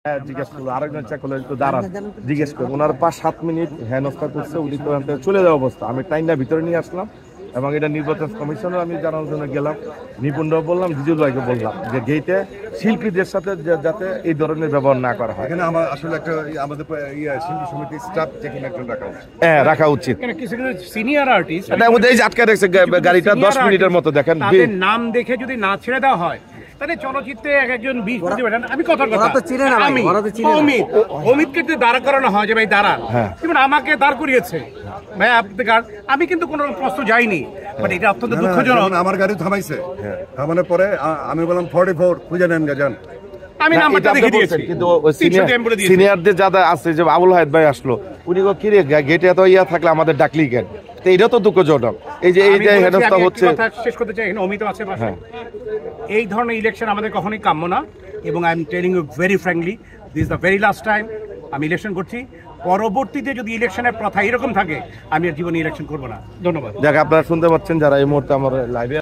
হ্যাঁ জিজ্ঞেস করলো, আরেকজন চেক করলো একটু দাঁড়ান, জিজ্ঞেস করবো। ওনার 5-7 মিনিট হেনস্থা করছে, উনি তো চলে যাওয়া অবস্থা। আমি টাইমটা ভিতরে নিয়ে আসলাম এবং এটা নির্বাচন কমিশনের আমি জানানোর জন্য গেলাম। নিপুণরাও বললাম, জিজুল ভাইকে বললাম যে গেইটে শিল্পীদের সাথে যাতে এই ধরনের ব্যবহার না করা হয়। এখানে আমার আসলে একটা আমাদের শিল্পী সমিতির স্টাফ যেখানে একজন রাখা উচিত। হ্যাঁ, রাখা উচিত। কিছু সিনিয়র আর্টিস্ট এই যে আটকে রেখেছে গাড়িটা 10 মিনিটের মতো, দেখেন তাদের নাম দেখে যদি না ছেড়ে দেওয়া হয় তাহলে চলচ্চিত্রে একজন 20 প্রতিবেদন আমি কথার কথা আমি অমিতকে যদি দাঁড়া করানো হয় যে ভাই দাঁড়া, যেমন আমাকে দাঁড় করিয়েছে ভাই আমি কিন্তু কোনো প্রশ্ন যাইনি, বাট এটা অত্যন্ত দুঃখজনক। আমার গাড়ি থামাইছে, থামানোর পরে আমি বললাম 44 খুঁজে নেন গাজান, আমি নাম্বারটা দেখে দিয়েছি। কিন্তু সিনিয়রদের যারা আছে, যে আবুল হায়াত ভাই আসলো, উনি কি রে গেটে এত ইয়া থাকলে আমাদের ডাকলি কেন? এটা তো দুঃখজনক। এই যে হেনস্থা হচ্ছে, শেষ করতে চাই, এখানে অমিত আছে পাশে। এই ধরনের ইলেকশন আমাদের কখনোই কাম্য না, এবং I am telling you very frankly, this the very last time আমি ইলেকশন করছি। পরবর্তীতে যদি ইলেকশনের প্রথা এরকম থাকে, আমি আর জীবনে ইলেকশন করবো না। ধন্যবাদ। যাক, আপনারা শুনতে পাচ্ছেন যারা এই মুহূর্তে আমার লাইভে